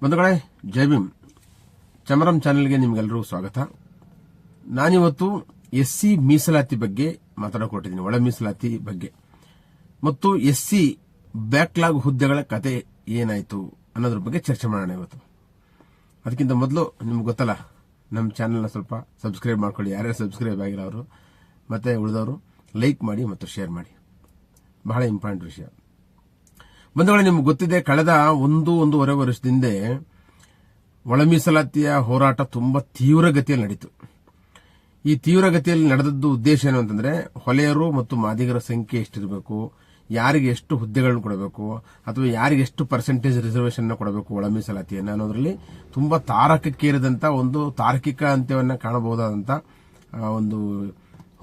ಬಂಧುಗಳೇ, ಜೈ ಭೀಮ್. ಚಮರಂ ಚಾನೆಲ್ಗೆ ನಿಮಗೆಲ್ಲರೂ ಸ್ವಾಗತ. ನಾನಿವತ್ತು ಎಸ್ಸಿ ಮೀಸಲಾತಿ ಬಗ್ಗೆ ಮಾತಾಡಕೊಟ್ಟಿದ್ದೀನಿ, ಒಳ ಮೀಸಲಾತಿ ಬಗ್ಗೆ ಮತ್ತು ಎಸ್ಸಿ ಬ್ಯಾಕ್ಲಾಗ್ ಹುದ್ದೆಗಳ ಕತೆ ಏನಾಯ್ತು ಅನ್ನೋದ್ರ ಬಗ್ಗೆ ಚರ್ಚೆ ಮಾಡೋಣ ಇವತ್ತು. ಅದಕ್ಕಿಂತ ಮೊದಲು ನಿಮ್ಗೆ ಗೊತ್ತಲ್ಲ, ನಮ್ಮ ಚಾನೆಲ್ನ ಸ್ವಲ್ಪ ಸಬ್ಸ್ಕ್ರೈಬ್ ಮಾಡ್ಕೊಳ್ಳಿ. ಯಾರ್ಯಾರು ಸಬ್ಸ್ಕ್ರೈಬ್ ಆಗಿರೋ ಅವರು ಮತ್ತೆ ಉಳಿದವರು ಲೈಕ್ ಮಾಡಿ ಮತ್ತು ಶೇರ್ ಮಾಡಿ. ಬಹಳ ಇಂಪಾರ್ಟೆಂಟ್ ವಿಷಯ. ಬಂಧುಗಳೇ, ನಿಮ್ಗೆ ಗೊತ್ತಿದೆ, ಕಳೆದ ಒಂದೂವರೆ ವರ್ಷದಿಂದ ಒಳ ಮೀಸಲಾತಿಯ ಹೋರಾಟ ತುಂಬಾ ತೀವ್ರಗತಿಯಲ್ಲಿ ನಡೀತು. ಈ ತೀವ್ರಗತಿಯಲ್ಲಿ ನಡೆದದ್ದು ಉದ್ದೇಶ ಏನು ಅಂತಂದ್ರೆ, ಹೊಲೆಯರು ಮತ್ತು ಮಾದಿಗರ ಸಂಖ್ಯೆ ಎಷ್ಟಿರಬೇಕು, ಯಾರಿಗೆ ಎಷ್ಟು ಹುದ್ದೆಗಳನ್ನು ಕೊಡಬೇಕು, ಅಥವಾ ಯಾರಿಗೆ ಎಷ್ಟು ಪರ್ಸೆಂಟೇಜ್ ರಿಸರ್ವೇಷನ್ ಕೊಡಬೇಕು ಒಳ ಮೀಸಲಾತಿಯನ್ನು ಅನ್ನೋದ್ರಲ್ಲಿ ತುಂಬಾ ತಾರಕಕ್ಕೇರಿದಂತ ಒಂದು ತಾರ್ಕಿಕ ಅಂತ್ಯವನ್ನ ಕಾಣಬಹುದಾದಂತ ಒಂದು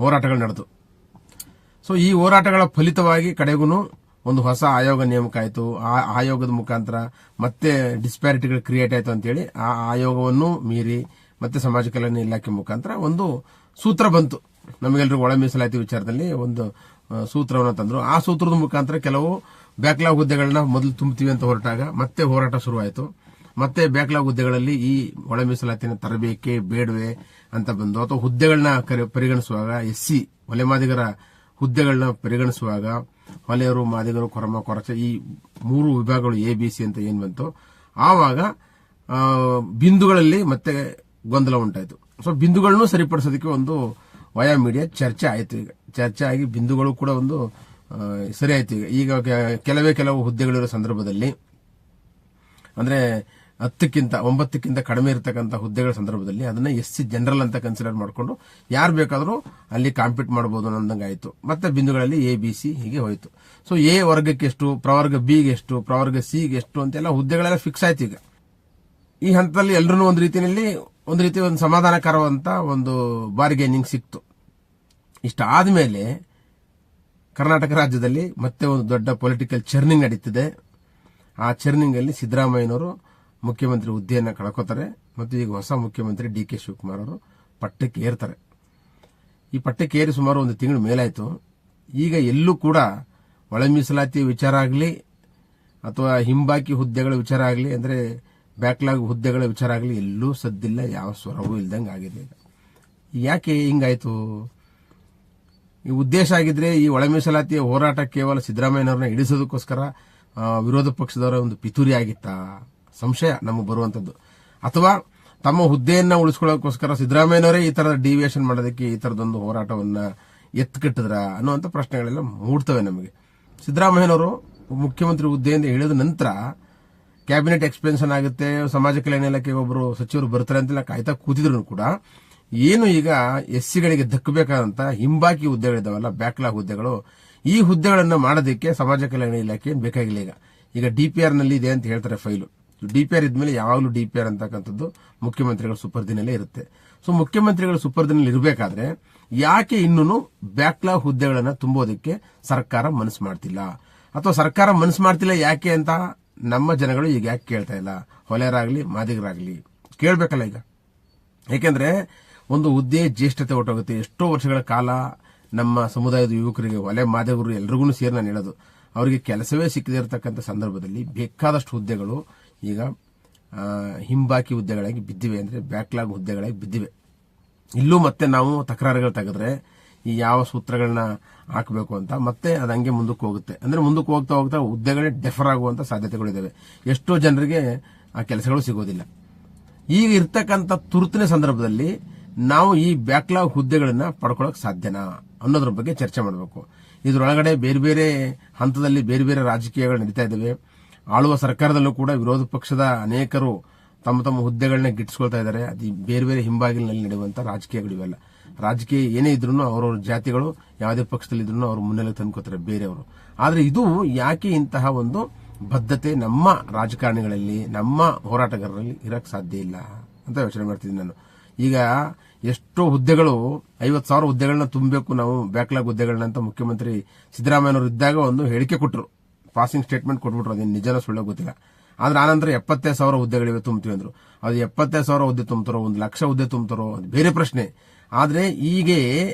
ಹೋರಾಟಗಳು ನಡೆದು. ಸೊ ಈ ಹೋರಾಟಗಳ ಫಲಿತವಾಗಿ ಕಡೆಗೂ ಒಂದು ಹೊಸ ಆಯೋಗ ನೇಮಕ ಆಯಿತು. ಆ ಆಯೋಗದ ಮುಖಾಂತರ ಮತ್ತೆ ಡಿಸ್ಪ್ಯಾರಿಟಿಗಳು ಕ್ರಿಯೇಟ್ ಆಯಿತು ಅಂತೇಳಿ ಆ ಆಯೋಗವನ್ನು ಮೀರಿ ಮತ್ತೆ ಸಮಾಜ ಕಲ್ಯಾಣ ಇಲಾಖೆ ಮುಖಾಂತರ ಒಂದು ಸೂತ್ರ ಬಂತು. ನಮಗೆಲ್ಲರಿಗೂ ಒಳ ಮೀಸಲಾತಿ ವಿಚಾರದಲ್ಲಿ ಒಂದು ಸೂತ್ರವನ್ನು ತಂದ್ರು. ಆ ಸೂತ್ರದ ಮುಖಾಂತರ ಕೆಲವು ಬ್ಯಾಕ್ಲಾಗ್ ಹುದ್ದೆಗಳನ್ನ ಮೊದಲು ತುಂಬುತ್ತೀವಿ ಅಂತ ಹೊರಟಾಗ ಮತ್ತೆ ಹೋರಾಟ ಶುರುವಾಯಿತು. ಮತ್ತೆ ಬ್ಯಾಕ್ಲಾಗ್ ಹುದ್ದೆಗಳಲ್ಲಿ ಈ ಒಳ ಮೀಸಲಾತಿಯನ್ನು ತರಬೇಕೆ ಬೇಡವೆ ಅಂತ ಬಂದು, ಅಥವಾ ಹುದ್ದೆಗಳನ್ನ ಪರಿಗಣಿಸುವಾಗ ಎಸ್ಸಿ ಒಲೆ ಮಾದಿಗರ ಹುದ್ದೆಗಳನ್ನ ಪರಿಗಣಿಸುವಾಗ ಹೊಲೆಯರು, ಮಾದಿಗರು, ಕೊರಮ, ಕೊರಚ ಈ ಮೂರು ವಿಭಾಗಗಳು ಎಬಿಸಿ ಅಂತ ಏನ್ ಬಂತು, ಆವಾಗ ಬಿಂದುಗಳಲ್ಲಿ ಮತ್ತೆ ಗೊಂದಲ ಉಂಟಾಯಿತು. ಸೊ ಬಿಂದುಗಳನ್ನು ಸರಿಪಡಿಸೋದಕ್ಕೆ ಒಂದು ವಯಾ ಮೀಡಿಯಾ ಚರ್ಚೆ ಆಯಿತು. ಈಗ ಚರ್ಚೆ ಆಗಿ ಬಿಂದುಗಳು ಕೂಡ ಒಂದು ಸರಿ ಆಯ್ತು. ಈಗ ಕೆಲವು ಹುದ್ದೆಗಳಿರೋ ಸಂದರ್ಭದಲ್ಲಿ, ಅಂದ್ರೆ 9ಕ್ಕಿಂತ ಕಡಿಮೆ ಇರತಕ್ಕಂಥ ಹುದ್ದೆಗಳ ಸಂದರ್ಭದಲ್ಲಿ ಅದನ್ನ ಎಸ್ಸಿ ಜನರಲ್ ಅಂತ ಕನ್ಸಿಡರ್ ಮಾಡಿಕೊಂಡು ಯಾರು ಬೇಕಾದರೂ ಅಲ್ಲಿ ಕಾಂಪೀಟ್ ಮಾಡಬಹುದು ಅನ್ನೋದಂಗೆ ಆಯಿತು. ಮತ್ತೆ ಬಿಂದುಗಳಲ್ಲಿ ಎಬಿಸಿ ಹೀಗೆ ಹೋಯಿತು. ಸೊ ಎ ವರ್ಗಕ್ಕೆ ಎಷ್ಟು, ಪ್ರವರ್ಗ ಬಿಗೆ ಎಷ್ಟು, ಪ್ರವರ್ಗ ಸಿಗೆ ಎಷ್ಟು ಅಂತೆಲ್ಲ ಹುದ್ದೆಗಳೆಲ್ಲ ಫಿಕ್ಸ್ ಆಯ್ತು. ಈಗ ಈ ಹಂತದಲ್ಲಿ ಎಲ್ಲರೂ ಒಂದು ರೀತಿ ಒಂದು ಸಮಾಧಾನಕರವಂತ ಒಂದು ಬಾರ್ಗೇನಿಂಗ್ ಸಿಕ್ತು. ಇಷ್ಟಾದ್ಮೇಲೆ ಕರ್ನಾಟಕ ರಾಜ್ಯದಲ್ಲಿ ಮತ್ತೆ ಒಂದು ದೊಡ್ಡ ಪೊಲಿಟಿಕಲ್ ಚರ್ನಿಂಗ್ ನಡೀತಿದೆ. ಆ ಚರ್ನಿಂಗ್ ಅಲ್ಲಿ ಸಿದ್ದರಾಮಯ್ಯನವರು ಮುಖ್ಯಮಂತ್ರಿ ಹುದ್ದೆಯನ್ನು ಕಳ್ಕೋತಾರೆ ಮತ್ತು ಈಗ ಹೊಸ ಮುಖ್ಯಮಂತ್ರಿ ಡಿ ಕೆ ಶಿವಕುಮಾರ್ ಅವರು ಪಟ್ಟಕ್ಕೆ ಏರ್ತಾರೆ. ಈ ಪಟ್ಟಕ್ಕೆ ಏರಿ ಸುಮಾರು ಒಂದು ತಿಂಗಳು ಮೇಲಾಯಿತು. ಈಗ ಎಲ್ಲೂ ಕೂಡ ಒಳ ಮೀಸಲಾತಿ ವಿಚಾರ ಆಗಲಿ ಅಥವಾ ಹಿಂಬಾಕಿ ಹುದ್ದೆಗಳ ವಿಚಾರ ಆಗಲಿ, ಅಂದ್ರೆ ಬ್ಯಾಕ್ಲಾಗ್ ಹುದ್ದೆಗಳ ವಿಚಾರ ಆಗಲಿ, ಎಲ್ಲೂ ಸದ್ದಿಲ್ಲ, ಯಾವ ಸ್ವರವೂ ಇಲ್ದಂಗೆ ಆಗಿದೆ. ಯಾಕೆ ಹಿಂಗಾಯ್ತು? ಈ ಉದ್ದೇಶ ಆಗಿದ್ರೆ ಈ ಒಳ ಮೀಸಲಾತಿಯ ಹೋರಾಟ ಕೇವಲ ಸಿದ್ದರಾಮಯ್ಯನವ್ರನ್ನ ಇಳಿಸೋದಕ್ಕೋಸ್ಕರ ವಿರೋಧ ಪಕ್ಷದವರ ಒಂದು ಪಿತೂರಿ ಆಗಿತ್ತಾ? ಸಂಶಯ ನಮಗೆ ಬರುವಂತದ್ದು. ಅಥವಾ ತಮ್ಮ ಹುದ್ದೆಯನ್ನ ಉಳಿಸ್ಕೊಳ್ಳೋಕೋಸ್ಕರ ಸಿದ್ದರಾಮಯ್ಯನವರೇ ಈ ತರದ ಡಿವಿಯೇಷನ್ ಮಾಡೋದಕ್ಕೆ ಈ ತರದೊಂದು ಹೋರಾಟವನ್ನ ಎತ್ತಿಕಟ್ಟಿದ್ರ ಅನ್ನುವಂಥ ಪ್ರಶ್ನೆಗಳೆಲ್ಲ ಮೂಡ್ತವೆ ನಮಗೆ. ಸಿದ್ದರಾಮಯ್ಯನವರು ಮುಖ್ಯಮಂತ್ರಿ ಹುದ್ದೆಯಿಂದ ಇಳಿದ ನಂತರ ಕ್ಯಾಬಿನೆಟ್ ಎಕ್ಸ್ಪೆನ್ಷನ್ ಆಗುತ್ತೆ, ಸಮಾಜ ಕಲ್ಯಾಣ ಇಲಾಖೆಗೆ ಒಬ್ಬರು ಸಚಿವರು ಬರ್ತಾರೆ ಅಂತೆಲ್ಲ ಕಾಯ್ತಾ ಕೂತಿದ್ರು ಕೂಡ ಏನು ಈಗ ಎಸ್ಸಿಗಳಿಗೆ ದಕ್ಕಬೇಕಾದಂತ ಹಿಂಬಾಕಿ ಹುದ್ದೆಗಳಿದಾವಲ್ಲ, ಬ್ಯಾಕ್ಲಾಗ್ ಹುದ್ದೆಗಳು, ಈ ಹುದ್ದೆಗಳನ್ನ ಮಾಡೋದಕ್ಕೆ ಸಮಾಜ ಕಲ್ಯಾಣ ಇಲಾಖೆ ಬೇಕಾಗಿಲ್ಲ. ಈಗ ಡಿಪಿಆರ್ ನಲ್ಲಿ ಇದೆ ಅಂತ ಹೇಳ್ತಾರೆ ಫೈಲು. ಡಿಪಿಆರ್ ಇದ್ಮೇಲೆ ಯಾವಾಗಲೂ ಡಿಪಿಆರ್ ಅಂತಕ್ಕಂಥದ್ದು ಮುಖ್ಯಮಂತ್ರಿಗಳ ಸುಪರ್ದಿನಲ್ಲೇ ಇರುತ್ತೆ. ಸೊ ಮುಖ್ಯಮಂತ್ರಿಗಳ ಸುಪರ್ದಿನಲ್ಲಿ ಇರಬೇಕಾದ್ರೆ ಯಾಕೆ ಇನ್ನೂ ಬ್ಯಾಕ್ಲಾಗ್ ಹುದ್ದೆಗಳನ್ನ ತುಂಬೋದಕ್ಕೆ ಸರ್ಕಾರ ಮನಸ್ಸು ಮಾಡ್ತಿಲ್ಲ? ಅಥವಾ ಸರ್ಕಾರ ಮನಸ್ಸು ಮಾಡ್ತಿಲ್ಲ ಯಾಕೆ ಅಂತ ನಮ್ಮ ಜನಗಳು ಈಗ ಯಾಕೆ ಕೇಳ್ತಾ ಇಲ್ಲ? ಹೊಲೆಯರಾಗ್ಲಿ ಮಾದಿಗರಾಗ್ಲಿ ಕೇಳಬೇಕಲ್ಲ ಈಗ. ಯಾಕೆಂದ್ರೆ ಒಂದು ಹುದ್ದೆ ಜ್ಯೇಷ್ಠತೆ ಹೊರಟೋಗುತ್ತೆ. ಎಷ್ಟೋ ವರ್ಷಗಳ ಕಾಲ ನಮ್ಮ ಸಮುದಾಯದ ಯುವಕರಿಗೆ, ಹೊಲೆ ಮಾದಿಗರು ಎಲ್ರಿಗೂ ಸೇರಿ ನಾನು ಹೇಳೋದು, ಅವರಿಗೆ ಕೆಲಸವೇ ಸಿಕ್ಕದೇ ಇರತಕ್ಕಂಥ ಸಂದರ್ಭದಲ್ಲಿ ಬೇಕಾದಷ್ಟು ಹುದ್ದೆಗಳು ಈಗ ಹಿಂಬಾಕಿ ಹುದ್ದೆಗಳಾಗಿ ಬಿದ್ದಿವೆ, ಅಂದ್ರೆ ಬ್ಯಾಕ್ಲಾಗ್ ಹುದ್ದೆಗಳಾಗಿ ಬಿದ್ದಿವೆ. ಇಲ್ಲೂ ಮತ್ತೆ ನಾವು ತಕರಾರುಗಳು ತೆಗೆದ್ರೆ ಈ ಯಾವ ಸೂತ್ರಗಳನ್ನ ಹಾಕಬೇಕು ಅಂತ ಮತ್ತೆ ಅದು ಹಂಗೆ ಮುಂದಕ್ಕೆ ಹೋಗುತ್ತೆ. ಅಂದ್ರೆ ಮುಂದಕ್ಕೆ ಹೋಗ್ತಾ ಹೋಗ್ತಾ ಹುದ್ದೆಗಳೇ ಡೆಫರ್ ಆಗುವಂತ ಸಾಧ್ಯತೆಗಳಿದ್ದಾವೆ. ಎಷ್ಟೋ ಜನರಿಗೆ ಆ ಕೆಲಸಗಳು ಸಿಗೋದಿಲ್ಲ. ಈಗ ಇರ್ತಕ್ಕಂಥ ತುರ್ತುನ ಸಂದರ್ಭದಲ್ಲಿ ನಾವು ಈ ಬ್ಯಾಕ್ಲಾಗ್ ಹುದ್ದೆಗಳನ್ನ ಪಡ್ಕೊಳ್ಳೋಕೆ ಸಾಧ್ಯನಾ ಅನ್ನೋದ್ರ ಬಗ್ಗೆ ಚರ್ಚೆ ಮಾಡಬೇಕು. ಇದರೊಳಗಡೆ ಬೇರೆ ಬೇರೆ ಹಂತದಲ್ಲಿ ಬೇರೆ ಬೇರೆ ರಾಜಕೀಯಗಳು ನಡೀತಾ ಇದ್ದಾವೆ. ಆಳುವ ಸರ್ಕಾರದಲ್ಲೂ ಕೂಡ ವಿರೋಧ ಪಕ್ಷದ ಅನೇಕರು ತಮ್ಮ ಹುದ್ದೆಗಳನ್ನ ಗಿಟ್ಟಿಸ್ಕೊಳ್ತಾ ಇದ್ದಾರೆ. ಅದು ಬೇರೆ ಬೇರೆ ಹಿಂಬಾಗಿಲಿನಲ್ಲಿ ನಡೆಯುವಂತ ರಾಜಕೀಯಗಳು ಇವೆಲ್ಲ. ರಾಜಕೀಯ ಏನೇ ಇದ್ರೂ ಅವರವ್ರ ಜಾತಿಗಳು ಯಾವುದೇ ಪಕ್ಷದಲ್ಲಿ ಇದ್ರೂ ಅವರು ಮುನ್ನೆಲೆ ತಂದ್ಕೋತಾರೆ ಬೇರೆಯವರು. ಆದ್ರೆ ಇದು ಯಾಕೆ ಇಂತಹ ಒಂದು ಬದ್ಧತೆ ನಮ್ಮ ರಾಜಕಾರಣಿಗಳಲ್ಲಿ, ನಮ್ಮ ಹೋರಾಟಗಾರರಲ್ಲಿ ಇರಕ್ ಸಾಧ್ಯ ಇಲ್ಲ ಅಂತ ಯೋಚನೆ ಮಾಡ್ತಿದ್ದೀನಿ ನಾನು. ಈಗ ಎಷ್ಟೋ ಹುದ್ದೆಗಳು, 50,000 ಹುದ್ದೆಗಳನ್ನ ತುಂಬಬೇಕು ನಾವು ಬ್ಯಾಕ್ಲಾಗ್ ಹುದ್ದೆಗಳನ್ನ ಅಂತ ಮುಖ್ಯಮಂತ್ರಿ ಸಿದ್ದರಾಮಯ್ಯನವರು ಇದ್ದಾಗ ಒಂದು ಹೇಳಿಕೆ ಕೊಟ್ಟರು, ಪಾಸಿಂಗ್ ಸ್ಟೇಟ್ಮೆಂಟ್ ಕೊಟ್ಬಿಟ್ರು. ಅದೇನು ನಿಜನ ಸುಳ್ಳ ಗೊತ್ತಿಲ್ಲ. ಆದ್ರೆ ಆನಂತರ 75,000 ಹುದ್ದೆಗಳಿವೆ ತುಂಬ್ತೀವಿ ಅಂದ್ರು. ಅದು 75,000 ಹುದ್ದೆ ತುಂಬ್ತಾರೋ, 1,00,000 ಹುದ್ದೆ ತುಂಬ್ತಾರೋ ಅದು ಬೇರೆ ಪ್ರಶ್ನೆ. ಆದ್ರೆ ಈಗ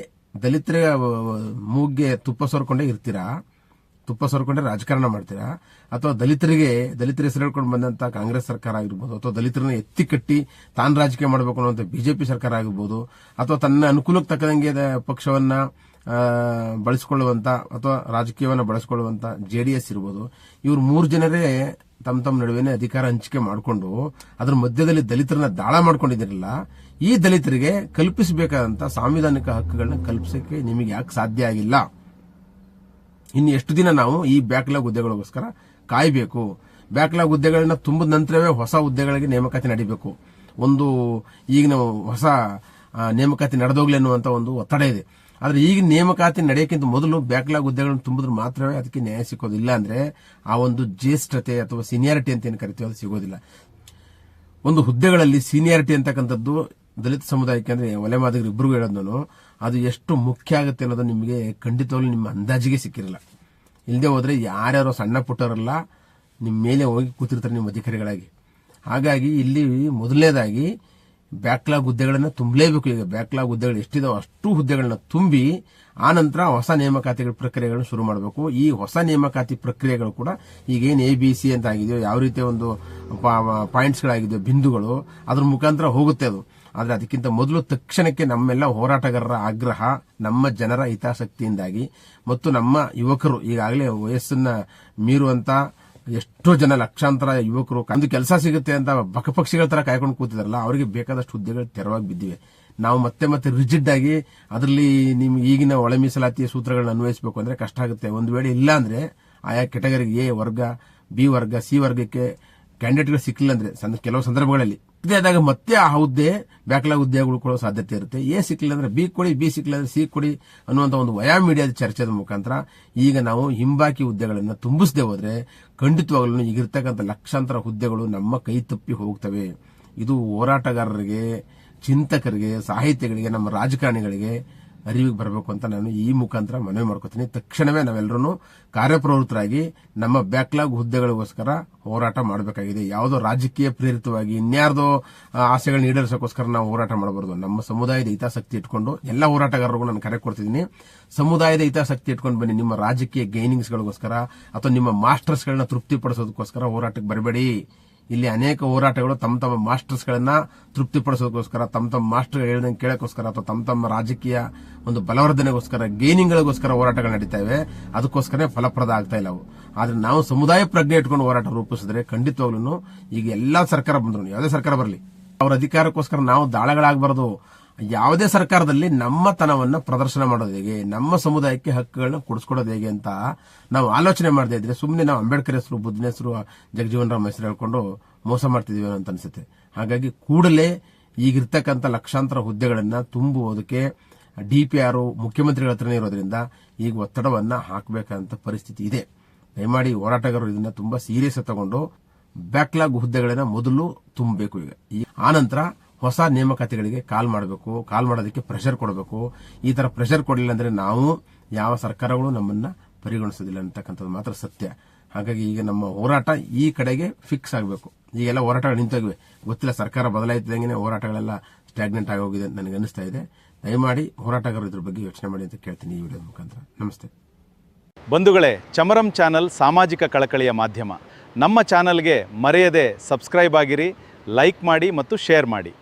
ದಲಿತರ ಮೂಗ್ಗೆ ತುಪ್ಪ ಸೋರ್ಕೊಂಡೇ ಇರ್ತೀರಾ ತುಪ್ಪ ಸೋರ್ಕೊಂಡ್ರೆ ರಾಜಕಾರಣ ಮಾಡ್ತೀರಾ, ಅಥವಾ ದಲಿತರ ಹೆಸರು ಹೇಳ್ಕೊಂಡು ಬಂದಂತ ಕಾಂಗ್ರೆಸ್ ಸರ್ಕಾರ ಆಗಿರ್ಬೋದು, ಅಥವಾ ದಲಿತರನ್ನ ಎತ್ತಿ ಕಟ್ಟಿ ತಾನು ರಾಜಕೀಯ ಮಾಡಬೇಕು ಅನ್ನುವಂಥ ಬಿಜೆಪಿ ಸರ್ಕಾರ ಆಗಿರ್ಬೋದು, ಅಥವಾ ತನ್ನ ಅನುಕೂಲಕ್ಕೆ ತಕ್ಕದಂಗೆ ಪಕ್ಷವನ್ನ ಬಳಸಿಕೊಳ್ಳುವಂತ ಅಥವಾ ರಾಜಕೀಯವನ್ನ ಬಳಸಿಕೊಳ್ಳುವಂತ ಜೆಡಿಎಸ್ ಇರ್ಬೋದು, ಇವ್ರು 3 ಜನರೇ ತಮ್ಮ ನಡುವೆ ಅಧಿಕಾರ ಹಂಚಿಕೆ ಮಾಡಿಕೊಂಡು ಅದ್ರ ಮಧ್ಯದಲ್ಲಿ ದಲಿತರನ್ನ ದಾಳ ಮಾಡ್ಕೊಂಡಿದ್ದೀರಲ್ಲ, ಈ ದಲಿತರಿಗೆ ಕಲ್ಪಿಸಬೇಕಾದಂತ ಸಾಂವಿಧಾನಿಕ ಹಕ್ಕುಗಳನ್ನ ಕಲ್ಪಿಸಕ್ಕೆ ನಿಮಗೆ ಯಾಕೆ ಸಾಧ್ಯ ಆಗಿಲ್ಲ? ಇನ್ನು ಎಷ್ಟು ದಿನ ನಾವು ಈ ಬ್ಯಾಕ್ಲಾಗ್ ಹುದ್ದೆಗಳಿಗೋಸ್ಕರ ಕಾಯಬೇಕು? ಬ್ಯಾಕ್ಲಾಗ್ ಹುದ್ದೆಗಳನ್ನ ತುಂಬಿದ ನಂತರವೇ ಹೊಸ ಹುದ್ದೆಗಳಿಗೆ ನೇಮಕಾತಿ ನಡೀಬೇಕು. ಈಗ ನಾವು ಹೊಸ ನೇಮಕಾತಿ ನಡೆದೋಗ್ಲಿ ಅನ್ನುವಂತ ಒಂದು ಒತ್ತಡ ಇದೆ. ಆದ್ರೆ ಈಗ ನೇಮಕಾತಿ ನಡೆಯಕ್ಕಿಂತ ಮೊದಲು ಬ್ಯಾಕ್ಲಾಗ್ ಹುದ್ದೆಗಳನ್ನು ತುಂಬಿದ್ರೆ ಮಾತ್ರವೇ ಅದಕ್ಕೆ ನ್ಯಾಯ ಸಿಕ್ಕೋದು. ಇಲ್ಲ ಅಂದ್ರೆ ಆ ಒಂದು ಜ್ಯೇಷ್ಠತೆ ಅಥವಾ ಸೀನಿಯಾರಿಟಿ ಅಂತ ಏನು ಕರಿತೀವಿ ಅದು ಸಿಗೋದಿಲ್ಲ. ಒಂದು ಹುದ್ದೆಗಳಲ್ಲಿ ಸೀನಿಯಾರಿಟಿ ಅಂತಕ್ಕಂಥದ್ದು ದಲಿತ ಸಮುದಾಯಕ್ಕೆ ಅಂದ್ರೆ ಒಲೆ ಮಾದರಿ ಇಬ್ಬರಿಗೂ ಹೇಳೋದು ಅದು ಎಷ್ಟು ಮುಖ್ಯ ಆಗುತ್ತೆ ಅನ್ನೋದು ನಿಮಗೆ ಖಂಡಿತವಾಗ್ಲೂ ನಿಮ್ಮ ಅಂದಾಜಿಗೆ ಸಿಕ್ಕಿರಲ್ಲ. ಇಲ್ಲದೆ ಹೋದ್ರೆ ಯಾರ್ಯಾರೋ ಸಣ್ಣ ಪುಟ್ಟವರೆಲ್ಲ ನಿಮ್ಮ ಮೇಲೆ ಹೋಗಿ ಕೂತಿರ್ತಾರೆ ನಿಮ್ಮ ಅಧಿಕಾರಿಗಳಾಗಿ. ಹಾಗಾಗಿ ಇಲ್ಲಿ ಮೊದಲನೇದಾಗಿ ಬ್ಯಾಕ್ಲಾಗ್ ಹುದ್ದೆಗಳನ್ನ ತುಂಬಲೇಬೇಕು. ಈಗ ಬ್ಯಾಕ್ಲಾಗ್ ಹುದ್ದೆಗಳು ಎಷ್ಟಿದಾವೆ ಅಷ್ಟು ಹುದ್ದೆಗಳನ್ನ ತುಂಬಿ ಆ ನಂತರ ಹೊಸ ನೇಮಕಾತಿಗಳ ಪ್ರಕ್ರಿಯೆಗಳನ್ನು ಶುರು ಮಾಡಬೇಕು. ಈ ಹೊಸ ನೇಮಕಾತಿ ಪ್ರಕ್ರಿಯೆಗಳು ಕೂಡ ಈಗೇನು ABC ಅಂತ ಆಗಿದೆಯೋ, ಯಾವ ರೀತಿಯ ಒಂದು ಪಾಯಿಂಟ್ಸ್ಗಳಾಗಿದೆಯೋ, ಬಿಂದುಗಳು, ಅದ್ರ ಮುಖಾಂತರ ಹೋಗುತ್ತೆ ಅದು. ಆದ್ರೆ ಅದಕ್ಕಿಂತ ಮೊದಲು ತಕ್ಷಣಕ್ಕೆ ನಮ್ಮೆಲ್ಲ ಹೋರಾಟಗಾರರ ಆಗ್ರಹ, ನಮ್ಮ ಜನರ ಹಿತಾಸಕ್ತಿಯಿಂದಾಗಿ ಮತ್ತು ನಮ್ಮ ಯುವಕರು ಈಗಾಗಲೇ ವಯಸ್ಸನ್ನ ಮೀರುವಂತ ಎಷ್ಟೋ ಜನ ಲಕ್ಷಾಂತರ ಯುವಕರು ಒಂದು ಕೆಲಸ ಸಿಗುತ್ತೆ ಅಂತ ಬಕಪಕ್ಷಿಗಳ ತರ ಕಾಯ್ಕೊಂಡು ಕೂತಿದಾರಲ್ಲ, ಅವರಿಗೆ ಬೇಕಾದಷ್ಟು ಹುದ್ದೆಗಳು ತೆರವಾಗಿ ಬಿದ್ದಿವೆ. ನಾವು ಮತ್ತೆ ರಿಜಿಡ್ ಆಗಿ ಅದರಲ್ಲಿ ನಿಮ್ಗೆ ಈಗಿನ ಒಳ ಮೀಸಲಾತಿಯ ಸೂತ್ರಗಳನ್ನ ಅನ್ವಯಿಸಬೇಕು ಅಂದ್ರೆ ಕಷ್ಟ ಆಗುತ್ತೆ. ಒಂದು ವೇಳೆ ಇಲ್ಲ ಅಂದ್ರೆ ಆಯಾ ಕೆಟಗರಿಗೆ A ವರ್ಗ, B ವರ್ಗ, C ವರ್ಗಕ್ಕೆ ಕ್ಯಾಂಡಿಡೇಟ್ಗಳು ಸಿಕ್ಕಿಲ್ಲ ಅಂದ್ರೆ ಕೆಲವು ಸಂದರ್ಭಗಳಲ್ಲಿ ಇದೇ ಆದಾಗ ಮತ್ತೆ ಆ ಹುದ್ದೆ ಬ್ಯಾಕ್ಲಾಗ್ ಹುದ್ದೆಗಳು ಕೊಡೋ ಸಾಧ್ಯತೆ ಇರುತ್ತೆ. A ಸಿಕ್ಕಿಲ್ಲ ಅಂದ್ರೆ B ಕೊಡಿ, B ಸಿಕ್ಕಿಲ್ಲ ಅಂದ್ರೆ C ಕೊಡಿ ಅನ್ನುವಂತ ಒಂದು ವಯಾ ಮೀಡಿಯಾದ ಚರ್ಚೆದ ಮುಖಾಂತರ ಈಗ ನಾವು ಹಿಂಬಾಕಿ ಹುದ್ದೆಗಳನ್ನ ತುಂಬಿಸದೆ ಹೋದ್ರೆ ಖಂಡಿತವಾಗ್ಲೂ ಈಗಿರ್ತಕ್ಕಂಥ ಲಕ್ಷಾಂತರ ಹುದ್ದೆಗಳು ನಮ್ಮ ಕೈ ತಪ್ಪಿ ಹೋಗ್ತವೆ. ಇದು ಹೋರಾಟಗಾರರಿಗೆ, ಚಿಂತಕರಿಗೆ, ಸಾಹಿತಿಗಳಿಗೆ, ನಮ್ಮ ರಾಜಕಾರಣಿಗಳಿಗೆ ಅರಿವಿಗೆ ಬರಬೇಕು ಅಂತ ನಾನು ಈ ಮುಖಾಂತರ ಮನವಿ ಮಾಡ್ಕೊತೀನಿ. ತಕ್ಷಣವೇ ನಾವೆಲ್ಲರೂ ಕಾರ್ಯಪ್ರವೃತ್ತರಾಗಿ ನಮ್ಮ ಬ್ಯಾಕ್ಲಾಗ್ ಹುದ್ದೆಗಳಿಗೋಸ್ಕರ ಹೋರಾಟ ಮಾಡಬೇಕಾಗಿದೆ. ಯಾವುದೋ ರಾಜಕೀಯ ಪ್ರೇರಿತವಾಗಿ ಇನ್ಯಾರ್ದೋ ಆಸೆಗಳನ್ನ ಈಡೇರಿಸೋಕ್ಕೋಸ್ಕರ ನಾವು ಹೋರಾಟ ಮಾಡಬಾರದು. ನಮ್ಮ ಸಮುದಾಯದ ಹಿತಾಸಕ್ತಿ ಇಟ್ಕೊಂಡು ಎಲ್ಲ ಹೋರಾಟಗಾರರಿಗೂ ನಾನು ಕರೆ ಕೊಡ್ತಿದ್ದೀನಿ. ಸಮುದಾಯದ ಹಿತಾಸಕ್ತಿ ಇಟ್ಕೊಂಡು ಬನ್ನಿ. ನಿಮ್ಮ ರಾಜಕೀಯ ಗೈನಿಂಗ್ಸ್ಗಳಿಗೋಸ್ಕರ ಅಥವಾ ನಿಮ್ಮ ಮಾಸ್ಟರ್ಸ್ಗಳನ್ನ ತೃಪ್ತಿಪಡಿಸೋದಕ್ಕೋಸ್ಕರ ಹೋರಾಟಕ್ಕೆ ಬರಬೇಡಿ. ಇಲ್ಲಿ ಅನೇಕ ಹೋರಾಟಗಳು ತಮ್ಮ ಮಾಸ್ಟರ್ಸ್ಗಳನ್ನ ತೃಪ್ತಿಪಡಿಸೋದಕ್ಕೋಸ್ಕರ, ತಮ್ಮ ಮಾಸ್ಟರ್ ಹೇಳಿದಂಗೆ ಕೇಳೋಕ್ಕೋಸ್ಕರ ಅಥವಾ ತಮ್ಮ ರಾಜಕೀಯ ಒಂದು ಬಲವರ್ಧನೆಗೋಸ್ಕರ, ಗೇನಿಂಗ್ಗಳಿಗೋಸ್ಕರ ಹೋರಾಟಗಳು ನಡೀತಾ ಇವೆ. ಅದಕ್ಕೋಸ್ಕರ ಫಲಪ್ರದ ಆಗ್ತಾ ಇಲ್ಲ ಅವು. ಆದ್ರೆ ನಾವು ಸಮುದಾಯ ಪ್ರಜ್ಞೆ ಇಟ್ಕೊಂಡು ಹೋರಾಟ ರೂಪಿಸಿದ್ರೆ ಖಂಡಿತವಾಗ್ಲೂ ಈಗ ಎಲ್ಲಾ ಸರ್ಕಾರ ಬಂದ್ರು, ಯಾವುದೇ ಸರ್ಕಾರ ಬರಲಿ, ಅವರ ಅಧಿಕಾರಕ್ಕೋಸ್ಕರ ನಾವು ದಾಳಗಳಾಗಬಾರದು. ಯಾವುದೇ ಸರ್ಕಾರದಲ್ಲಿ ನಮ್ಮತನವನ್ನ ಪ್ರದರ್ಶನ ಮಾಡೋದು ಹೇಗೆ, ನಮ್ಮ ಸಮುದಾಯಕ್ಕೆ ಹಕ್ಕುಗಳನ್ನ ಕೊಡಿಸ್ಕೊಡೋದು ಹೇಗೆ ಅಂತ ನಾವು ಆಲೋಚನೆ ಮಾಡದೇ ಇದ್ರೆ ಸುಮ್ಮನೆ ನಾವು ಅಂಬೇಡ್ಕರ್ ಹೆಸರು, ಬುದ್ಧನ ಹೆಸರು, ಜಗಜೀವನ್ ರಾಮ್ ಹೆಸರು ಹೇಳ್ಕೊಂಡು ಮೋಸ ಮಾಡ್ತಿದೀವಿ ಅಂತ ಅನ್ಸುತ್ತೆ. ಹಾಗಾಗಿ ಕೂಡಲೇ ಈಗಿರ್ತಕ್ಕಂಥ ಲಕ್ಷಾಂತರ ಹುದ್ದೆಗಳನ್ನ ತುಂಬುವುದಕ್ಕೆ DPR ಮುಖ್ಯಮಂತ್ರಿಗಳ ಹತ್ರನೇ ಇರೋದ್ರಿಂದ ಈಗ ಒತ್ತಡವನ್ನ ಹಾಕಬೇಕಂತ ಪರಿಸ್ಥಿತಿ ಇದೆ. ದಯಮಾಡಿ ಹೋರಾಟಗಾರರು ಇದನ್ನ ತುಂಬಾ ಸೀರಿಯಸ್ ತಗೊಂಡು ಬ್ಯಾಕ್ಲಾಗ್ ಹುದ್ದೆಗಳನ್ನ ಮೊದಲು ತುಂಬಬೇಕು. ಈಗ ಆನಂತರ ಹೊಸ ನೇಮಕಾತಿಗಳಿಗೆ ಕಾಲ್ ಮಾಡಬೇಕು. ಕಾಲ್ ಮಾಡೋದಕ್ಕೆ ಪ್ರೆಷರ್ ಕೊಡಬೇಕು. ಈ ತರ ಪ್ರೆಷರ್ ಕೊಡಲಿಲ್ಲ ಅಂದ್ರೆ ನಾವು ಯಾವ ಸರ್ಕಾರಗಳು ನಮ್ಮನ್ನ ಪರಿಗಣಿಸೋದಿಲ್ಲ ಅಂತಕ್ಕಂಥದ್ದು ಮಾತ್ರ ಸತ್ಯ. ಹಾಗಾಗಿ ಈಗ ನಮ್ಮ ಹೋರಾಟ ಈ ಕಡೆಗೆ ಫಿಕ್ಸ್ ಆಗಬೇಕು. ಈಗೆಲ್ಲ ಹೋರಾಟಗಳು ನಿಂತೋಗಿವೆ, ಗೊತ್ತಿಲ್ಲ, ಸರ್ಕಾರ ಬದಲಾಯಿತಿದಂಗೆ ಹೋರಾಟಗಳೆಲ್ಲ ಸ್ಟಾಗ್ನೆಂಟ್ ಆಗೋಗಿದೆ ಅಂತ ನನಗೆ ಅನಿಸ್ತಾ ಇದೆ. ದಯಮಾಡಿ ಹೋರಾಟಗಾರರು ಇದ್ರ ಬಗ್ಗೆ ಯೋಚನೆ ಮಾಡಿ ಅಂತ ಕೇಳ್ತೀನಿ ಈ ವಿಡಿಯೋದ ಮುಖಾಂತರ. ನಮಸ್ತೆ ಬಂಧುಗಳೇ, ಚಮರಂ ಚಾನಲ್ ಸಾಮಾಜಿಕ ಕಳಕಳಿಯ ಮಾಧ್ಯಮ. ನಮ್ಮ ಚಾನಲ್ಗೆ ಮರೆಯದೆ ಸಬ್ಸ್ಕ್ರೈಬ್ ಆಗಿರಿ, ಲೈಕ್ ಮಾಡಿ ಮತ್ತು ಶೇರ್ ಮಾಡಿ.